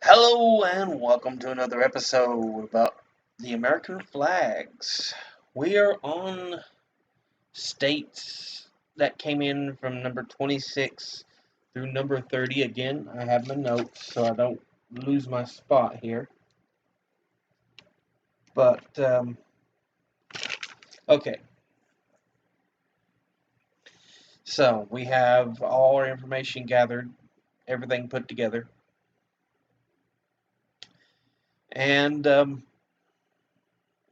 Hello and welcome to another episode about the American flags. We are on states that came in from number 26 through number 30. Again, I have my notes so I don't lose my spot here. But, okay. So, we have all our information gathered, everything put together. And,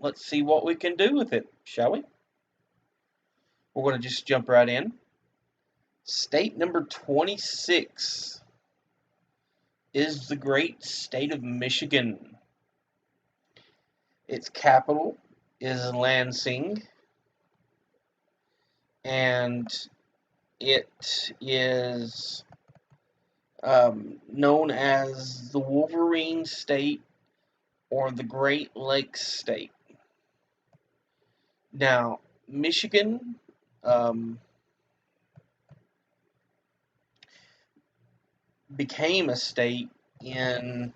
let's see what we can do with it, shall we? We're going to just jump right in. State number 26 is the great state of Michigan. Its capital is Lansing, and it is known as the Wolverine State or the Great Lakes State. Now, Michigan became a state it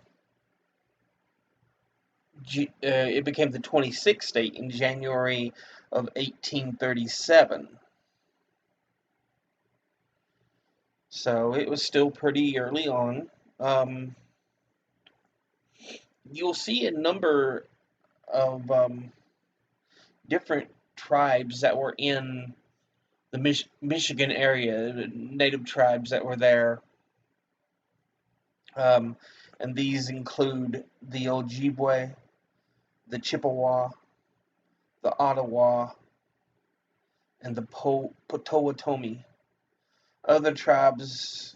became the 26th state in January of 1837. So it was still pretty early on. You'll see a number of different tribes that were in the Michigan area, native tribes that were there. And these include the Ojibwe, the Chippewa, the Ottawa, and the Potawatomi. Other tribes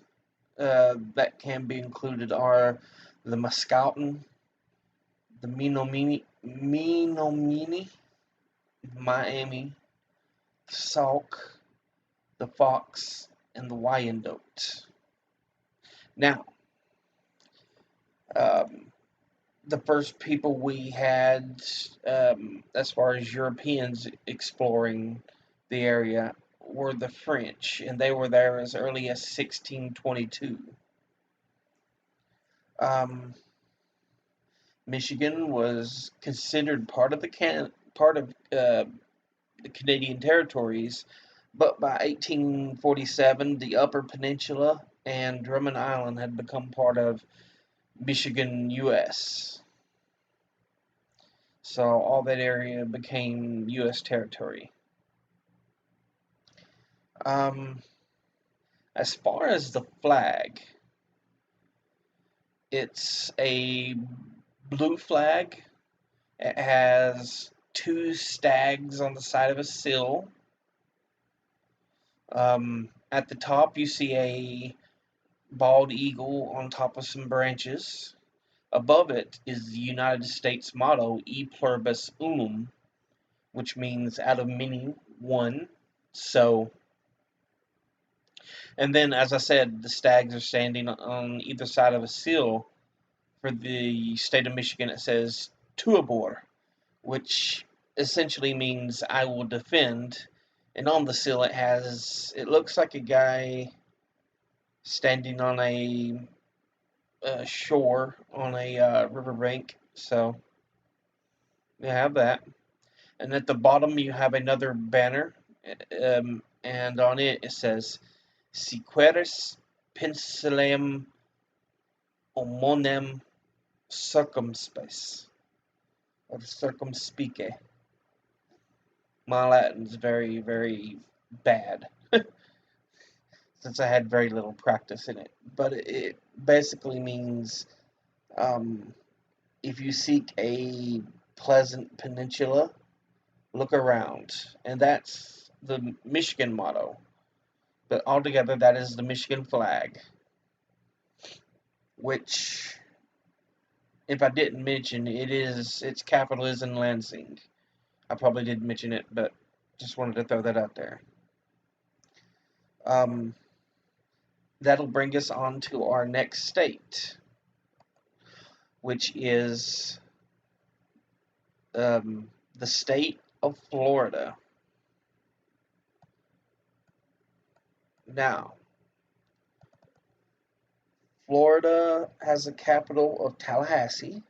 that can be included are the Mascoutin, the Menominee, Miami, the Sauk, the Fox, and the Wyandot. Now, the first people we had, as far as Europeans exploring the area, were the French, and they were there as early as 1622. Michigan was considered part of the Canadian territories, but by 1847, the Upper Peninsula and Drummond Island had become part of Michigan, U.S. So all that area became U.S. territory. As far as the flag, it's a blue flag. It has two stags on the side of a sill. At the top, you see a bald eagle on top of some branches. Above it is the United States motto, E pluribus unum, which means out of many, one. So, and then, as I said, the stags are standing on either side of a sill. For the state of Michigan, it says Tuabor, which essentially means I will defend. And on the sill, it looks like a guy standing on a shore on a riverbank. So you have that. And at the bottom, you have another banner, and on it says Siqueris Pensilem Homonem Circumspice, or Circumspice. My Latin's very, very bad, since I had very little practice in it. But it basically means if you seek a pleasant peninsula, look around. And that's the Michigan motto. But altogether, that is the Michigan flag, which, if I didn't mention, its capital is in Lansing. I probably did mention it, but just wanted to throw that out there. That'll bring us on to our next state, which is the state of Florida. Now, Florida has a capital of Tallahassee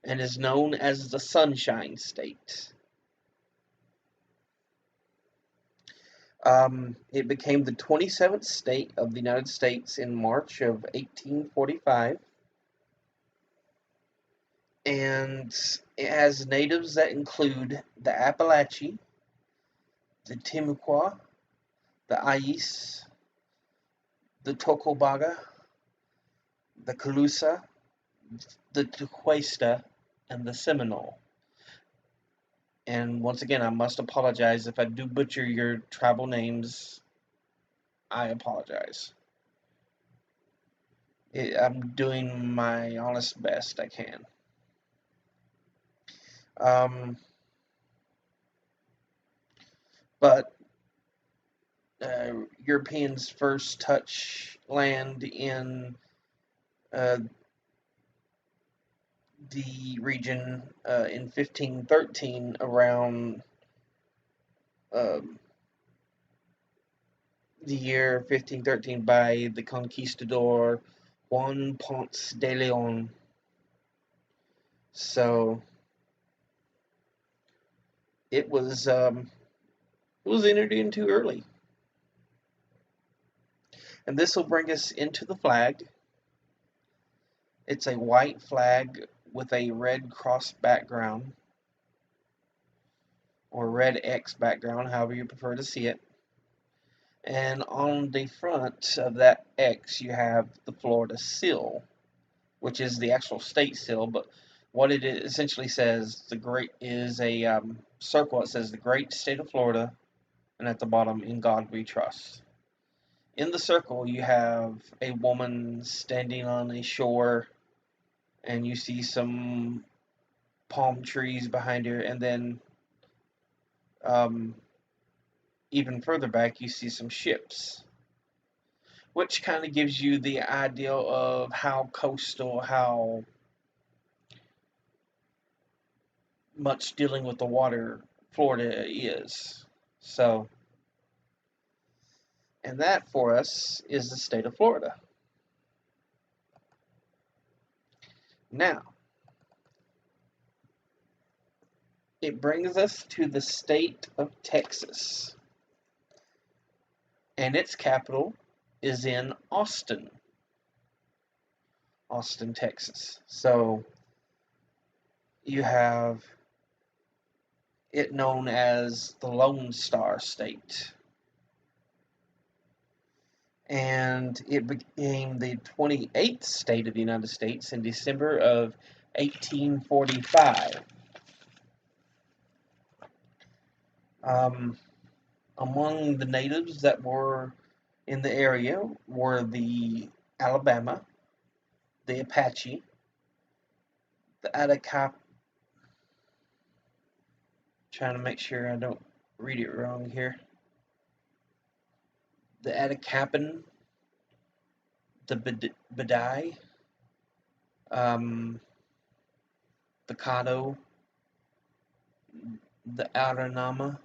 and is known as the Sunshine State. It became the 27th state of the United States in March of 1845, and it has natives that include the Appalachee, the Timucua, the Ais, the Tocobaga, the Calusa, the Tequesta, and the Seminole. And once again, I must apologize if I do butcher your tribal names. I apologize. I'm doing my honest best I can. Um, but Europeans first touch land in uh, the region in 1513 around um, the year 1513 by the conquistador Juan Ponce de Leon. So it was entered into early, and this will bring us into the flag. It's a white flag with a red cross background or red X background, however you prefer to see it. And on the front of that X, you have the Florida seal, which is the actual state seal. But what it essentially says, the great is a circle. It says the great state of Florida, and at the bottom, in God we trust. In the circle, you have a woman standing on a shore, and you see some palm trees behind her, and then um, even further back, you see some ships, which kind of gives you the idea of how coastal, how much dealing with the water Florida is. So, and that for us is the state of Florida. Now, it brings us to the state of Texas, and its capital is in Austin, Texas. So, you have it known as the Lone Star State. And it became the 28th state of the United States in December of 1845. Among the natives that were in the area were the Alabama, the Apache, the Atacap. Trying to make sure I don't read it wrong here. The Atacapan, the Badai, the Caddo, the Aranama,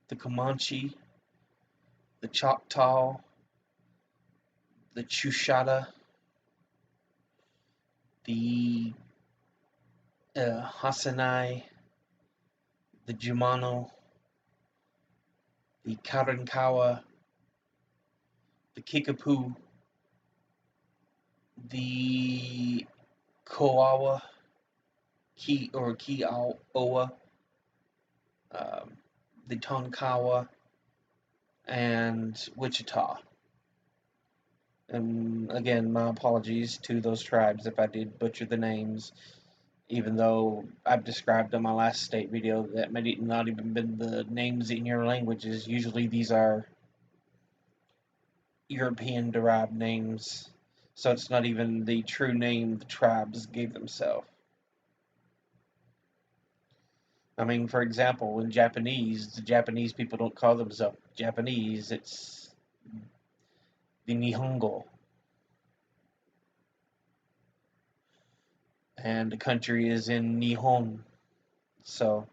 the Comanche, the Choctaw, the Chushata, the Hasinai, the Jumano, the Karankawa, the Kickapoo, the Koawa, Kiowa, the Tonkawa, and Wichita. And again, my apologies to those tribes if I did butcher the names, even though I've described in my last state video that may not even been the names in your languages. Usually these are European-derived names, so it's not even the true name the tribes gave themselves. I mean, for example, in Japanese, the Japanese people don't call themselves Japanese, it's the Nihongo. And the country is in Nihon. So,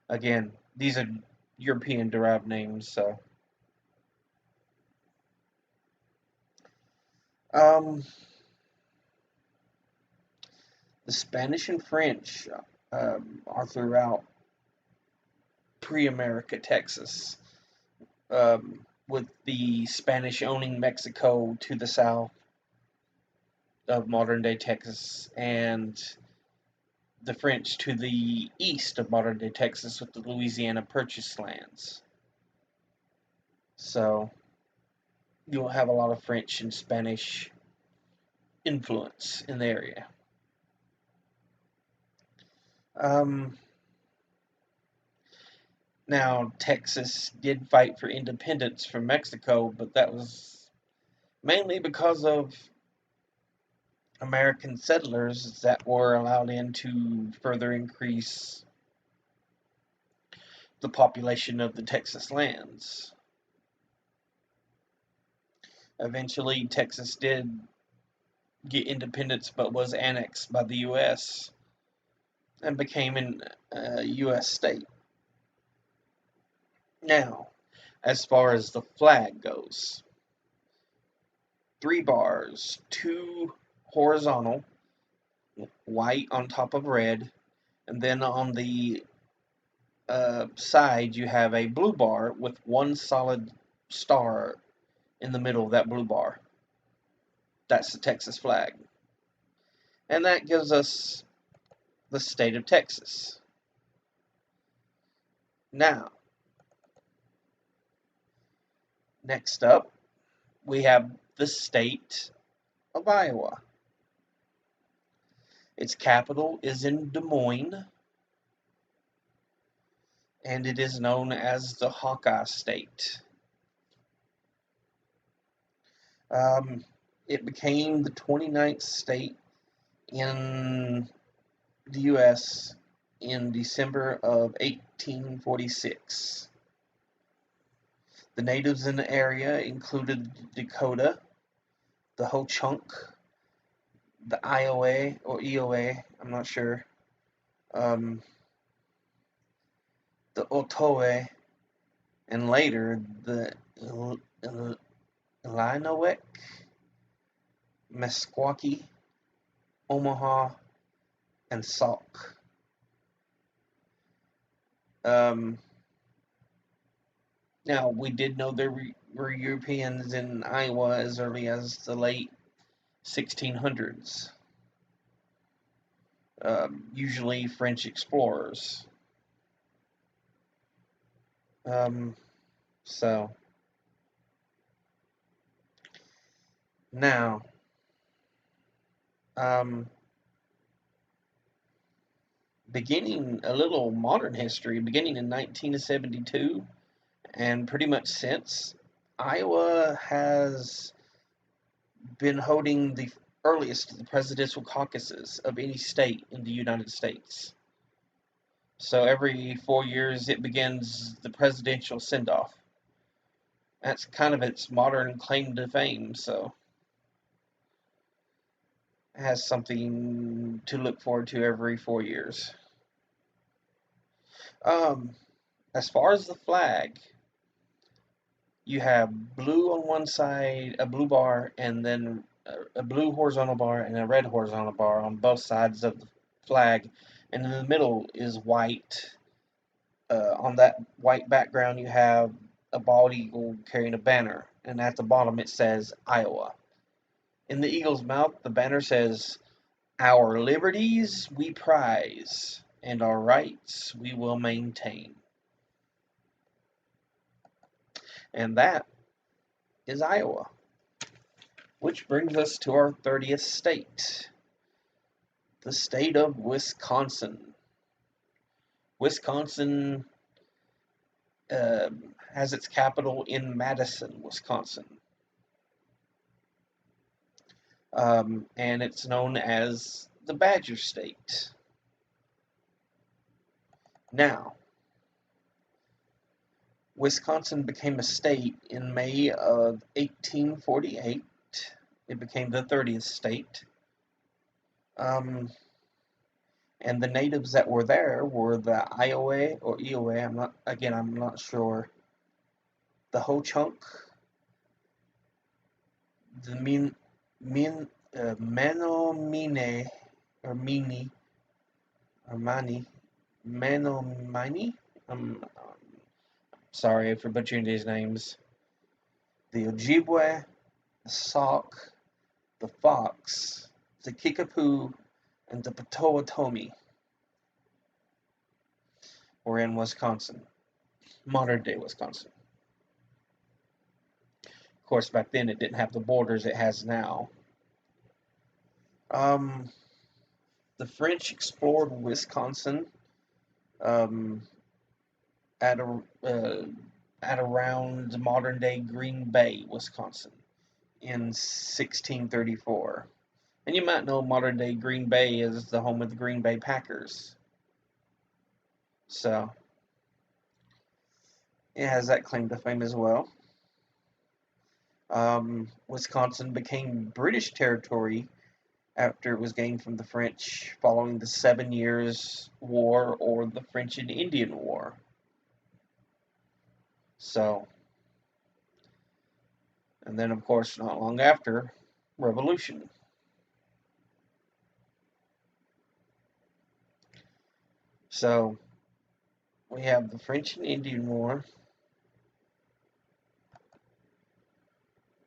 again, these are European derived names, so. Um, the Spanish and French are throughout pre-America Texas, with the Spanish owning Mexico to the south of modern-day Texas, and the French to the east of modern-day Texas with the Louisiana Purchase lands. So you'll have a lot of French and Spanish influence in the area. Um, Now, Texas did fight for independence from Mexico, but that was mainly because of American settlers that were allowed in to further increase the population of the Texas lands. Eventually, Texas did get independence but was annexed by the U.S. and became a U.S. state. Now, as far as the flag goes, 3 bars, 2 horizontal, white on top of red, and then on the side you have a blue bar with 1 solid star in the middle of that blue bar. That's the Texas flag. And that gives us the state of Texas. Now, next up, we have the state of Iowa. Its capital is in Des Moines, and it is known as the Hawkeye State. It became the 29th state in the U.S. in December of 1846. The natives in the area included Dakota, the Ho-Chunk, the Iowa or Eowa, I'm not sure, the Otoe, and later the Illinois, Meskwaki, Omaha, and Sauk. Now, we did know there were Europeans in Iowa as early as the late 1600s, usually French explorers. So, now, beginning a little modern history, beginning in 1972, and pretty much since, Iowa has been holding the earliest of the presidential caucuses of any state in the United States. So every 4 years it begins the presidential send-off. That's kind of its modern claim to fame, so it has something to look forward to every 4 years. As far as the flag, you have blue on one side, a blue bar, and then a blue horizontal bar and a red horizontal bar on both sides of the flag, and in the middle is white. On that white background, you have a bald eagle carrying a banner, and at the bottom it says Iowa. In the eagle's mouth, the banner says, "Our liberties we prize, and our rights we will maintain." And that is Iowa. Which brings us to our 30th state, the state of Wisconsin. Wisconsin has its capital in Madison, Wisconsin. And it's known as the Badger State. Now, Wisconsin became a state in May of 1848. It became the 30th state. And the natives that were there were the Iowa or Eowa, I'm not sure, the Ho-Chunk, the Manomine, or Mini, or Mani, Manomini. Sorry for butchering these names. The Ojibwe, the Sauk, the Fox, the Kickapoo, and the Potawatomi were in Wisconsin, modern day Wisconsin. Of course, back then it didn't have the borders it has now. The French explored Wisconsin um, at a, at around modern day Green Bay, Wisconsin, in 1634. And you might know modern day Green Bay is the home of the Green Bay Packers. So it has that claim to fame as well. Wisconsin became British territory after it was gained from the French following the 7 Years' War, or the French and Indian War. So, and then of course, not long after, Revolution. So, we have the French and Indian War,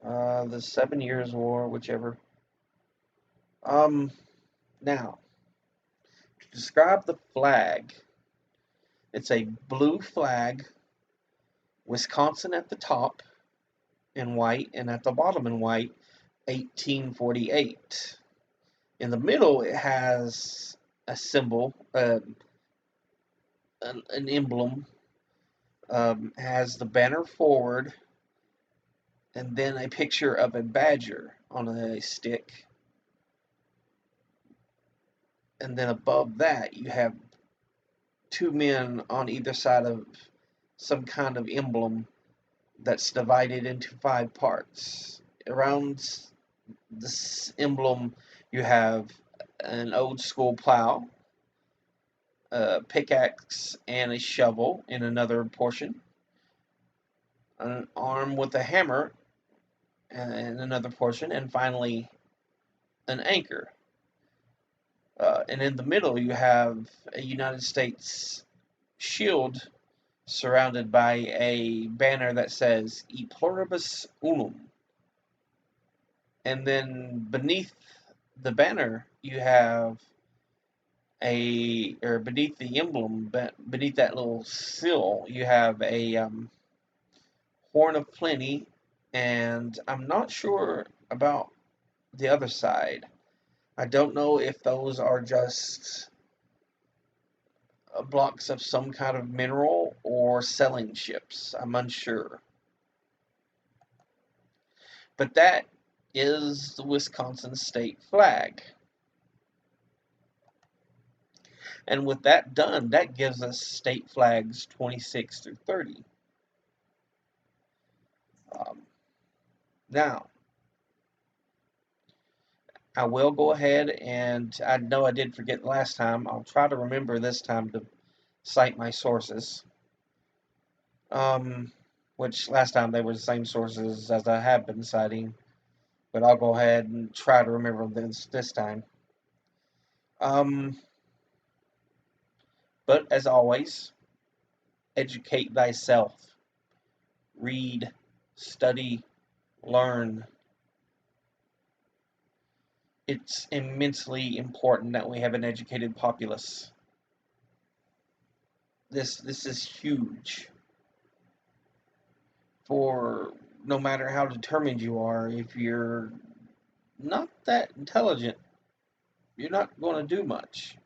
the 7 Years' War, whichever. Now, to describe the flag, it's a blue flag, Wisconsin at the top in white, and at the bottom in white, 1848. In the middle, it has a symbol, an emblem, has the banner forward, and then a picture of a badger on a stick. And then above that, you have two men on either side of some kind of emblem that's divided into 5 parts. Around this emblem, you have an old school plow, a pickaxe, and a shovel in another portion, an arm with a hammer in another portion, and finally an anchor. And in the middle, you have a United States shield surrounded by a banner that says E pluribus unum. And then beneath the banner, you have or beneath the emblem, beneath that little seal, you have a horn of plenty, and I'm not sure about the other side. I don't know if those are just blocks of some kind of mineral or sailing ships. I'm unsure. But that is the Wisconsin state flag. And with that done, that gives us state flags 26 through 30. Now, I will go ahead, and I know I did forget last time. I'll try to remember this time to cite my sources. Which last time they were the same sources as I have been citing, but I'll go ahead and try to remember this time. But as always, educate thyself. Read, study, learn. It's immensely important that we have an educated populace. This is huge. For no matter how determined you are, if you're not that intelligent, you're not going to do much.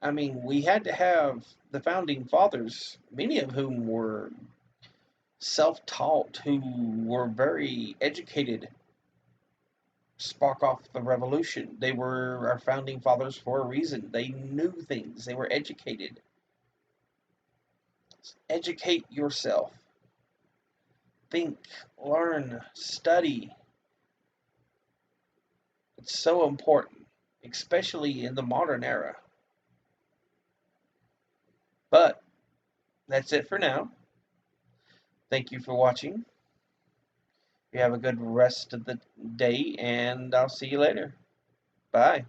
I mean, we had to have the founding fathers, many of whom were self-taught, who were very educated, spark off the revolution. They were our founding fathers for a reason. They knew things. They were educated. Educate yourself. Think, learn, study. It's so important, especially in the modern era. But that's it for now. Thank you for watching. You have a good rest of the day, and I'll see you later. Bye.